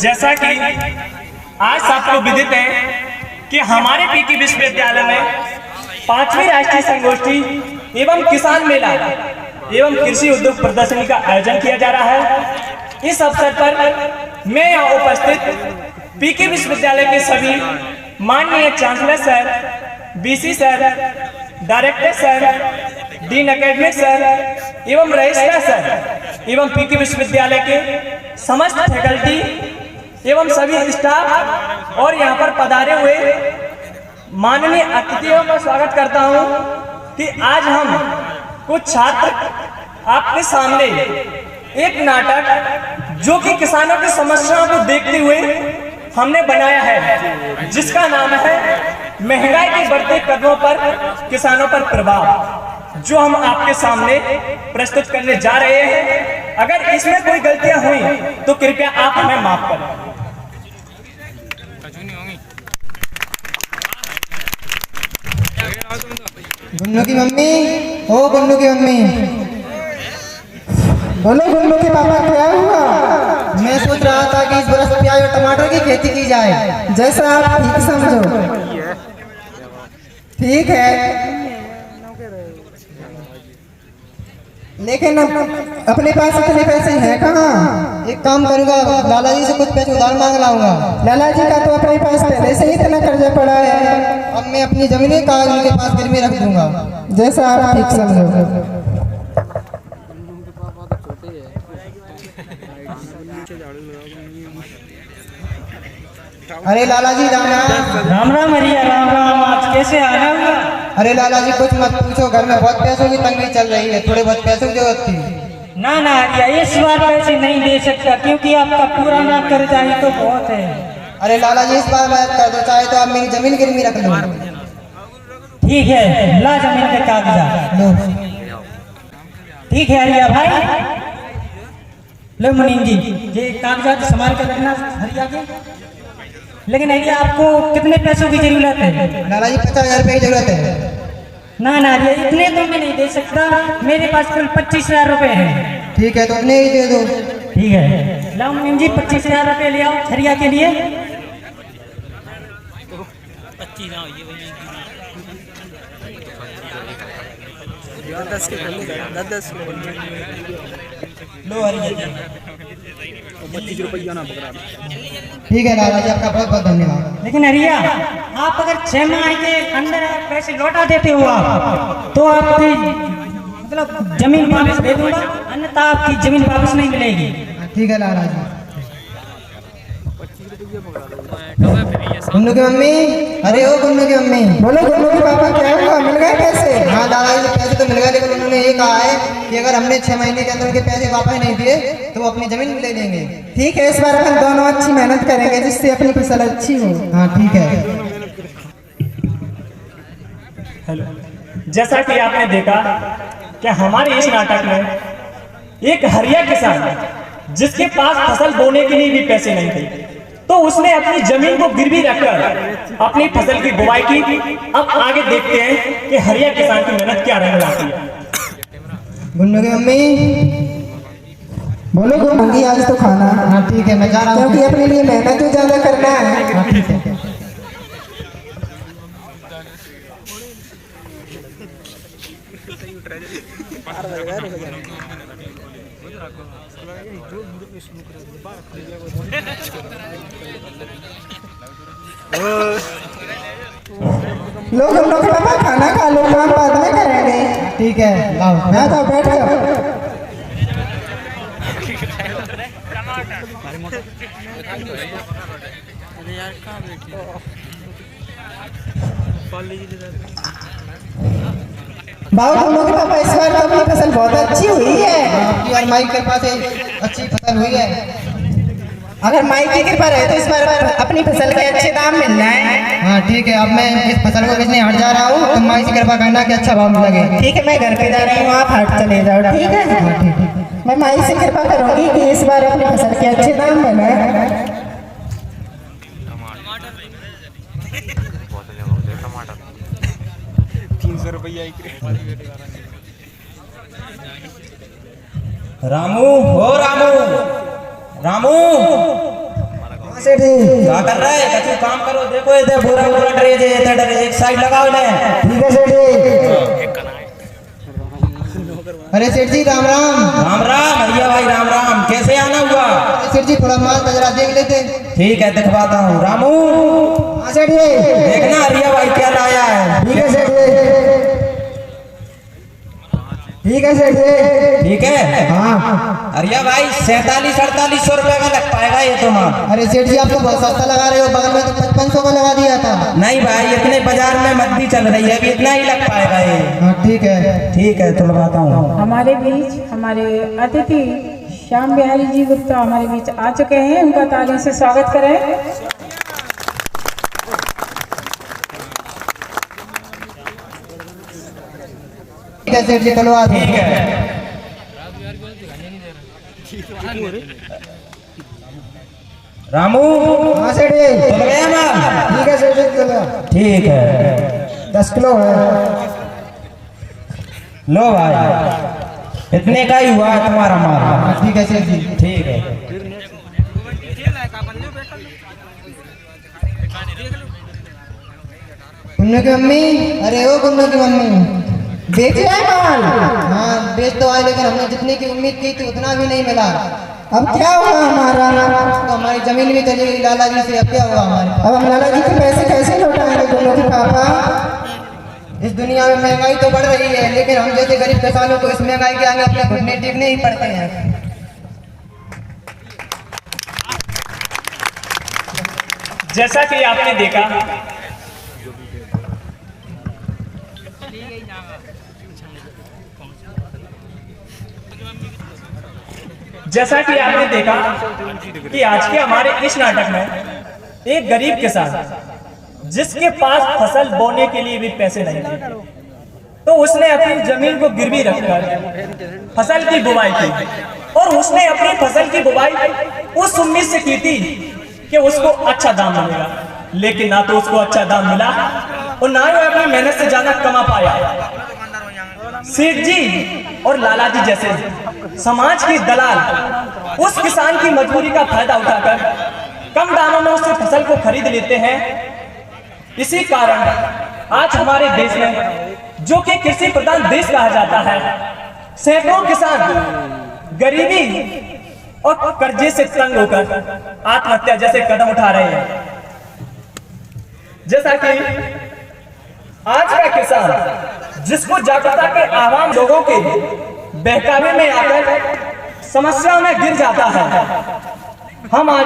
जैसा कि आज सबको विदित है कि हमारे पीकी विश्वविद्यालय में 5वीं राष्ट्रीय संगोष्ठी एवं किसान मेला एवं कृषि उद्योग प्रदर्शनी का आयोजन किया जा रहा है। इस अवसर पर मैं यहाँ उपस्थित पीकी विश्वविद्यालय के सभी माननीय chancellor sir, BC sir, director sir, dean academic sir एवं रजिस्ट्रार सर एवं पीकी विश्वविद्यालय के समस्त फैकल्टी एवं सभी स्टाफ और यहाँ पर पधारे हुए माननीय अतिथियों का स्वागत करता हूँ कि आज हम कुछ छात्र आपके सामने एक नाटक जो कि किसानों की समस्याओं को देखते हुए हमने बनाया है, जिसका नाम है महंगाई के बढ़ते कदमों पर किसानों पर प्रभाव, जो हम आपके सामने प्रस्तुत करने जा रहे हैं। अगर इसमें कोई गलतियां हुई तो कृपया आप हमें माफ करें। गुन्नू की मम्मी, ओ गुन्नू की मम्मी, बोलो गुन्नू के पापा क्या हुआ? मैं सोच रहा था कि इस बरस प्याज और टमाटर की खेती की जाए, जैसा आप ठीक समझो। ठीक है, लेकिन अपने पास इतने पैसे हैं कहाँ? एक काम करूंगा, लाला जी से कुछ पैसे उधार मांग लाऊंगा। लाला जी का तो अपने पास पहले से ही इतना कर्जा पड़ा है। अब मैं अपनी जमीनें कागज उनके पास गिरवी रख दूंगा, जैसा आप ठीक समझो। अरे लाला जी राम राम। राम राम हरिया, राम राम। आज कैसे आना हुआ? अरे लाला जी कुछ मत पूछो, घर में बहुत पैसों की तंगी चल रही है, थोड़े बहुत पैसों की जरूरत थी। ना ना हरिया, इस बार पैसे नहीं दे सकता क्योंकि आपका पुराना कर्जा ही तो बहुत है। अरे लाला जी इस बार मदद कर दो, चाहे तो आप मेरी जमीन गिरवी रख लो। ठीक है, ला जमीन के कागजात लो। ठीक है हरिया भाई, लो मुनीम जी, ये कागजात संभाल कर रखना हरिया के। लेकिन हरिया आपको कितने पैसों की जरूरत है? लाला जी 50,000 रुपए की जरूरत है। ना ना हरिया, इतने तो मैं नहीं दे सकता, मेरे पास कुल 25,000 रुपए है। ठीक है तो उतने ही दे दो। ठीक है, लाओ मुनीम जी 25,000 रुपए ले आओ हरिया के लिए। लो हरिया, 25 रुपया ना पकड़ा। ठीक है लाला जी, आपका बहुत बहुत धन्यवाद। लेकिन हरिया, आप अगर 6 माह के अंदर पैसे लौटा देते हो आप, तो आपकी मतलब जमीन वापस दे दूंगा, अन्यथा आपकी जमीन वापस नहीं मिलेगी। ठीक है लाला जी। गुन्नू की मम्मी, अरे ओ गुन्नू की मम्मी, बोलो गुन्नू के पापा क्या हुआ, मिल गए पैसे? हाँ लाला जी पैसे तो मिल गए, लेकिन उन्होंने ये कहा है कि अगर हमने 6 महीने के अंदर उनके पैसे वापस नहीं दिए तो वो अपनी जमीन ले लेंगे। ठीक है, इस बार अपन दोनों अच्छी मेहनत करेंगे जिससे अपनी फसल अच्छी हो। हाँ ठीक है। हेलो, जैसा कि आपने देखा कि हमारे इस नाटक में एक हरिया किसान जिसके पास फसल बोने के लिए भी पैसे नहीं थे, तो उसने अपनी जमीन को गिरवी रखकर अपनी फसल की बुवाई की। अब आगे देखते हैं कि हरिया किसान की मेहनत क्या रंग लाती है। गुन्नू की मम्मी, बोलो गुन्नू, आज तो खाना। हाँ ठीक है, मैं जा रहा हूँ क्योंकि अपने लिए मेहनत तो ज्यादा करना है। हाँ ठीक है। लोग हम लोग पापा खाना खा लो, काम बाद में करेंगे। ठीक है, लाओ मैं तो बैठ जाओ। बाबू हम लोग पापा इस बार तो अपनी फसल बहुत अच्छी हुई है। आपकी और माई के पास अच्छी फसल हुई है। अगर माई की कृपा रहे तो इस बार अपनी फसल के अच्छे दाम मिल जाए। हाँ ठीक है, अब मैं इस फसल को बेचने हट जा रहा हूँ, तो माई से कृपा करना कि अच्छा भाव लगे। ठीक है, मैं घर पे जा रही हूँ, आप हट चले जाओ। ठीक है, हाँ ठीक है, मैं माई से कृपा करूँगी कि इस बार अपनी फसल के अच्छे दाम बने। 300 रुपया। रामू, हो रामू, रामू सेठ जी क्या कर रहा है? कछु काम करो, देखो इधर पूरा पूरा डरे जे इधर डरे, एक साइड लगाओ ने। ठीक है सेठ जी। अरे सेठ जी राम राम। राम राम भैया भाई, राम राम। कैसे आना हुआ? अरे सेठ जी थोड़ा माल बजरा देख लेते। ठीक है दिखवाता हूँ। रामू हाँ सेठ जी। देखना हरिया भाई क्या लाया है। ठीक है सेठ जी। ठीक है सेठ जी। ठीक है हाँ। अरिया भाई 47-48 रुपए का लग पाएगा ये तुम्हारा। अरे सेठ जी आप तो बहुत सस्ता लगा रहे हो, बगल में तो 5500 का लगा दिया था। नहीं भाई, इतने बाजार में मत चल रही है, अभी इतना ही लग पाएगा ये। हाँ ठीक है। ठीक है तो लगाता हूँ। हमारे बीच हमारे अतिथि श्याम बिहारी जी गुप्ता हमारे बीच आ चुके हैं, उनका तालियों से स्वागत करें। ठीक है सेठ जी खुलवा दो। ठीक है रामू हाँ सेठ जी। चल गया माल? ठीक है सेठ जी चलो। ठीक है 10 किलो है। लो भाई, इतने का ही हुआ है तुम्हारा माल। हाँ ठीक है सेठ जी। ठीक है। गुन्नू की मम्मी, अरे ओ गुन्नू की मम्मी बेच रहे माल? हाँ बेच तो आए, लेकिन हमने जितने की उम्मीद की थी उतना भी नहीं मिला। अब क्या हुआ हमारा? तो हमारी जमीन भी चली गई लाला जी से। अब क्या हुआ हमारे? अब हम लाला जी के पैसे कैसे लौटाएंगे गुन्नू के पापा? इस दुनिया में महंगाई तो बढ़ रही है, लेकिन हम जैसे गरीब किसानों को इस महंगाई के आगे अपने घुटने टेकने ही पड़ते हैं। जैसा कि आपने देखा जैसा कि आपने देखा कि आज के हमारे इस नाटक में एक गरीब किसान जिसके पास फसल बोने के लिए भी पैसे नहीं थे, तो उसने अपनी जमीन को गिरवी रखकर फसल की बुवाई की, और उसने अपनी फसल की बुवाई उस उम्मीद से की थी कि उसको अच्छा दाम मिलेगा, लेकिन ना तो उसको अच्छा दाम मिला और ना ही वो अपनी मेहनत से ज्यादा कमा पाया। सेठ जी और लाला जी जैसे समाज के दलाल उस किसान की मजबूरी का फायदा उठाकर कम दामों में उससे फसल को खरीद लेते हैं। इसी कारण आज हमारे देश में, जो कि कृषि प्रधान देश कहा जाता है, सैकड़ों किसान गरीबी और कर्जे से तंग होकर आत्महत्या जैसे कदम उठा रहे हैं। जैसा कि आज का किसान जिसको जागरूकता के आवाम लोगों के बहकावे में आकर समस्याओं में गिर जाता है, हम आज